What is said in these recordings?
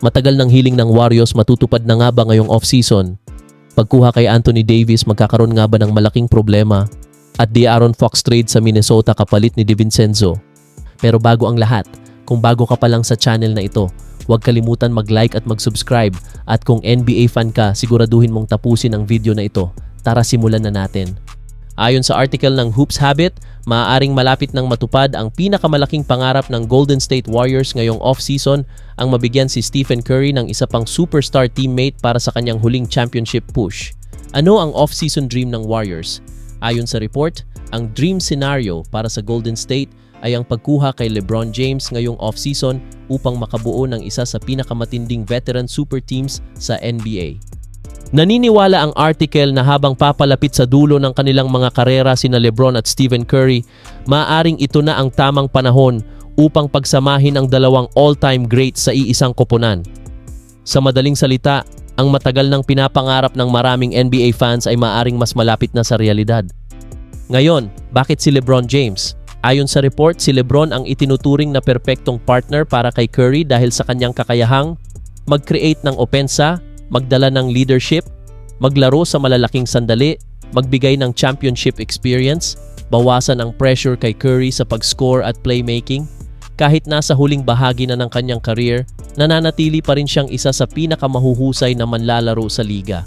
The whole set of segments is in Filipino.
Matagal ng hiling ng Warriors, matutupad na nga ba ngayong off-season? Pagkuha kay Anthony Davis, magkakaroon nga ba ng malaking problema? At De'Aaron Fox trade sa Minnesota kapalit ni DiVincenzo? Pero bago ang lahat, kung bago ka pa lang sa channel na ito, huwag kalimutan mag-like at mag-subscribe. At kung NBA fan ka, siguraduhin mong tapusin ang video na ito. Tara, simulan na natin. Ayon sa article ng Hoops Habit, maaaring malapit nang matupad ang pinakamalaking pangarap ng Golden State Warriors ngayong off-season ang mabigyan si Stephen Curry ng isa pang superstar teammate para sa kanyang huling championship push. Ano ang off-season dream ng Warriors? Ayon sa report, ang dream scenario para sa Golden State ay ang pagkuha kay LeBron James ngayong off-season upang makabuo ng isa sa pinakamatinding veteran super teams sa NBA. Naniniwala ang article na habang papalapit sa dulo ng kanilang mga karera sina LeBron at Stephen Curry, maaaring ito na ang tamang panahon upang pagsamahin ang dalawang all-time greats sa iisang koponan. Sa madaling salita, ang matagal nang pinapangarap ng maraming NBA fans ay maaaring mas malapit na sa realidad. Ngayon, bakit si LeBron James? Ayon sa report, si LeBron ang itinuturing na perpektong partner para kay Curry dahil sa kanyang kakayahang mag-create ng opensa, magdala ng leadership, maglaro sa malalaking sandali, magbigay ng championship experience, bawasan ang pressure kay Curry sa pag-score at playmaking. Kahit nasa huling bahagi na ng kanyang career, nananatili pa rin siyang isa sa pinakamahuhusay na manlalaro sa liga.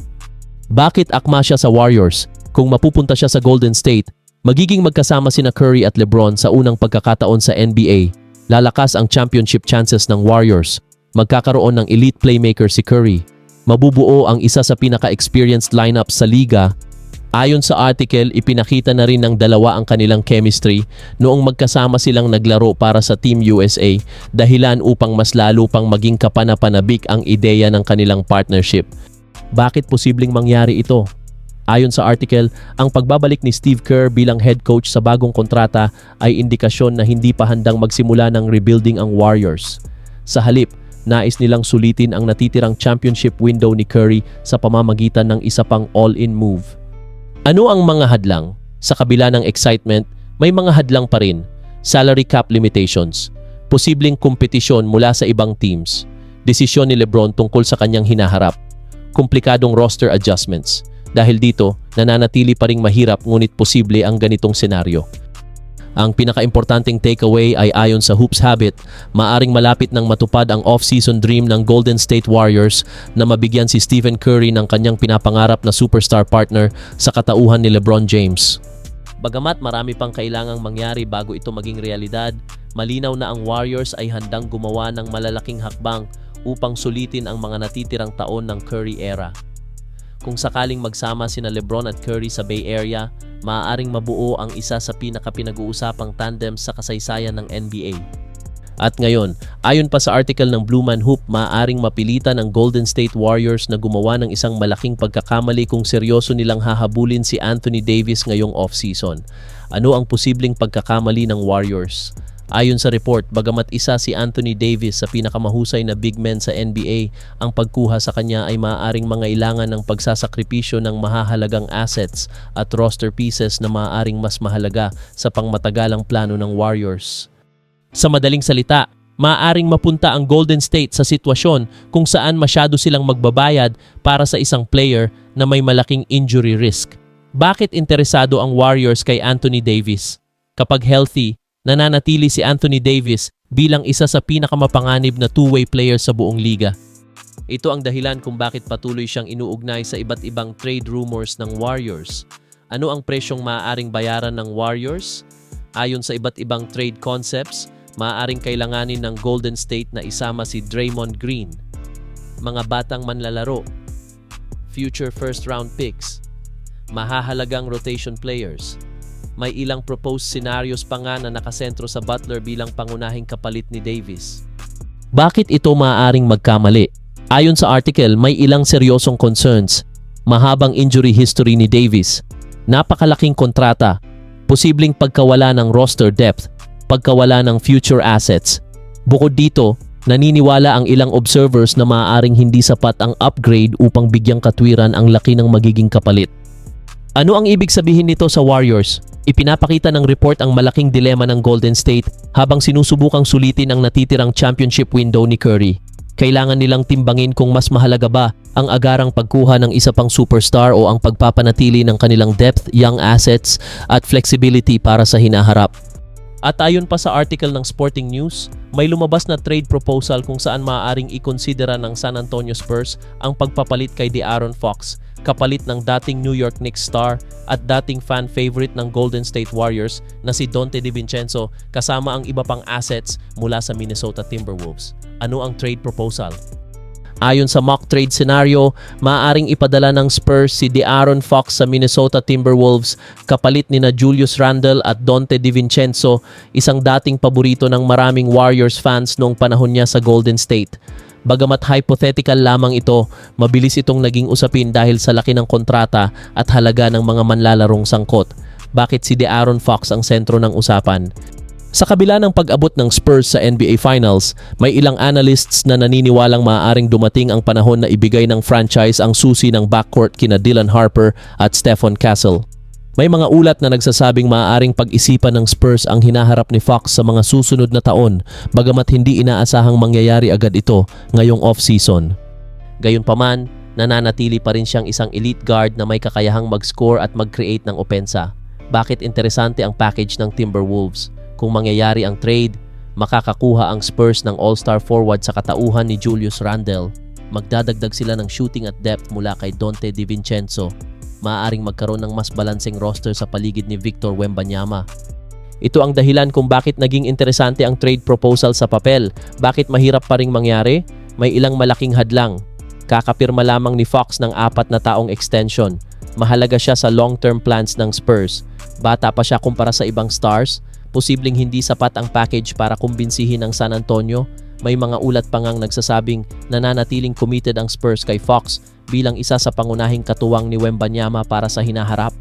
Bakit akma siya sa Warriors? Kung mapupunta siya sa Golden State, magiging magkasama sina Curry at LeBron sa unang pagkakataon sa NBA. Lalakas ang championship chances ng Warriors. Magkakaroon ng elite playmaker si Curry. Mabubuo ang isa sa pinaka-experienced lineup sa liga. Ayon sa article, ipinakita na rin ng dalawa ang kanilang chemistry noong magkasama silang naglaro para sa Team USA, dahilan upang mas lalo pang maging kapanapanabik ang ideya ng kanilang partnership. Bakit posibleng mangyari ito? Ayon sa article, ang pagbabalik ni Steve Kerr bilang head coach sa bagong kontrata ay indikasyon na hindi pa handang magsimula ng rebuilding ang Warriors. Sa halip, nais nilang sulitin ang natitirang championship window ni Curry sa pamamagitan ng isa pang all-in move. Ano ang mga hadlang? Sa kabila ng excitement, may mga hadlang pa rin. Salary cap limitations, posibleng kompetisyon mula sa ibang teams, desisyon ni LeBron tungkol sa kanyang hinaharap, komplikadong roster adjustments. Dahil dito, nananatili pa ring mahirap ngunit posible ang ganitong senaryo. Ang pinaka-importanting takeaway ay ayon sa Hoops Habit, maaring malapit nang matupad ang off-season dream ng Golden State Warriors na mabigyan si Stephen Curry ng kanyang pinapangarap na superstar partner sa katauhan ni LeBron James. Bagamat marami pang kailangang mangyari bago ito maging realidad, malinaw na ang Warriors ay handang gumawa ng malalaking hakbang upang sulitin ang mga natitirang taon ng Curry era. Kung sakaling magsama sina LeBron at Curry sa Bay Area, maaaring mabuo ang isa sa pinaka-pinag-uusapang tandem sa kasaysayan ng NBA. At ngayon, ayon pa sa article ng Blue Man Hoop, maaaring mapilitan ng Golden State Warriors na gumawa ng isang malaking pagkakamali kung seryoso nilang hahabulin si Anthony Davis ngayong off-season. Ano ang posibleng pagkakamali ng Warriors? Ayon sa report, bagamat isa si Anthony Davis sa pinakamahusay na big men sa NBA, ang pagkuha sa kanya ay maaaring mangailangan ng pagsasakripisyo ng mahahalagang assets at roster pieces na maaaring mas mahalaga sa pangmatagalang plano ng Warriors. Sa madaling salita, maaaring mapunta ang Golden State sa sitwasyon kung saan masyado silang magbabayad para sa isang player na may malaking injury risk. Bakit interesado ang Warriors kay Anthony Davis? Kapag healthy, nananatili si Anthony Davis bilang isa sa pinakamapanganib na two-way player sa buong liga. Ito ang dahilan kung bakit patuloy siyang inuugnay sa iba't ibang trade rumors ng Warriors. Ano ang presyong maaaring bayaran ng Warriors? Ayon sa iba't ibang trade concepts, maaaring kailanganin ng Golden State na isama si Draymond Green, mga batang manlalaro, future first-round picks, mahahalagang rotation players. May ilang proposed scenarios pa nga na nakasentro sa Butler bilang pangunahing kapalit ni Davis. Bakit ito maaaring magkamali? Ayon sa article, may ilang seryosong concerns. Mahabang injury history ni Davis, napakalaking kontrata, posibleng pagkawala ng roster depth, pagkawala ng future assets. Bukod dito, naniniwala ang ilang observers na maaaring hindi sapat ang upgrade upang bigyang katwiran ang laki ng magiging kapalit. Ano ang ibig sabihin nito sa Warriors? Ipinapakita ng report ang malaking dilema ng Golden State habang sinusubukang sulitin ang natitirang championship window ni Curry. Kailangan nilang timbangin kung mas mahalaga ba ang agarang pagkuha ng isa pang superstar o ang pagpapanatili ng kanilang depth, young assets at flexibility para sa hinaharap. At ayon pa sa article ng Sporting News, may lumabas na trade proposal kung saan maaaring ikonsidera ng San Antonio Spurs ang pagpapalit kay De'Aaron Fox, kapalit ng dating New York Knicks star at dating fan favorite ng Golden State Warriors na si Donte DiVincenzo kasama ang iba pang assets mula sa Minnesota Timberwolves. Ano ang trade proposal? Ayon sa mock trade scenario, maaaring ipadala ng Spurs si De'Aaron Fox sa Minnesota Timberwolves kapalit ni na Julius Randle at Donte DiVincenzo, isang dating paborito ng maraming Warriors fans noong panahon niya sa Golden State. Bagamat hypothetical lamang ito, mabilis itong naging usapin dahil sa laki ng kontrata at halaga ng mga manlalarong sangkot. Bakit si De'Aaron Fox ang sentro ng usapan? Sa kabila ng pag-abot ng Spurs sa NBA Finals, may ilang analysts na naniniwalang maaaring dumating ang panahon na ibigay ng franchise ang susi ng backcourt kina Dylan Harper at Stephon Castle. May mga ulat na nagsasabing maaaring pag-isipan ng Spurs ang hinaharap ni Fox sa mga susunod na taon, bagamat hindi inaasahang mangyayari agad ito ngayong off-season. Gayunpaman, nananatili pa rin siyang isang elite guard na may kakayahang mag-score at mag-create ng opensa. Bakit interesante ang package ng Timberwolves? Kung mangyayari ang trade, makakakuha ang Spurs ng all-star forward sa katauhan ni Julius Randle. Magdadagdag sila ng shooting at depth mula kay Donte DiVincenzo. Maaaring magkaroon ng mas balanseng roster sa paligid ni Victor Wembanyama. Ito ang dahilan kung bakit naging interesante ang trade proposal sa papel. Bakit mahirap pa ring mangyari? May ilang malaking hadlang. Kakapirma lamang ni Fox ng 4 na taong extension. Mahalaga siya sa long-term plans ng Spurs. Bata pa siya kumpara sa ibang stars. Posibleng hindi sapat ang package para kumbinsihin ang San Antonio. May mga ulat pa ngang nagsasabing nananatiling committed ang Spurs kay Fox bilang isa sa pangunahing katuwang ni Wembanyama para sa hinaharap.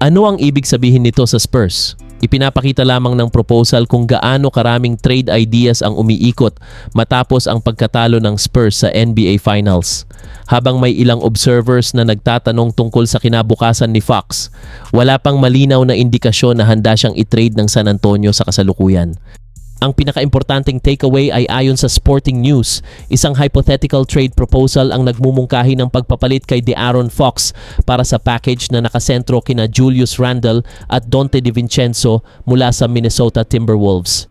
Ano ang ibig sabihin nito sa Spurs? Ipinapakita lamang ng proposal kung gaano karaming trade ideas ang umiikot matapos ang pagkatalo ng Spurs sa NBA Finals. Habang may ilang observers na nagtatanong tungkol sa kinabukasan ni Fox, wala pang malinaw na indikasyon na handa siyang i-trade ng San Antonio sa kasalukuyan. Ang pinakaimportanteng takeaway ay ayon sa Sporting News, isang hypothetical trade proposal ang nagmumungkahi ng pagpapalit kay De'Aaron Fox para sa package na nakasentro kina Julius Randle at Donte DiVincenzo mula sa Minnesota Timberwolves.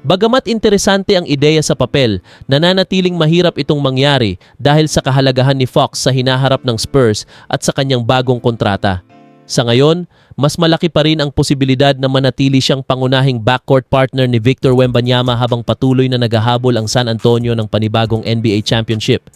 Bagamat interesante ang ideya sa papel, nananatiling mahirap itong mangyari dahil sa kahalagahan ni Fox sa hinaharap ng Spurs at sa kanyang bagong kontrata. Sa ngayon, mas malaki pa rin ang posibilidad na manatili siyang pangunahing backcourt partner ni Victor Wembanyama habang patuloy na naghahabol ang San Antonio ng panibagong NBA championship.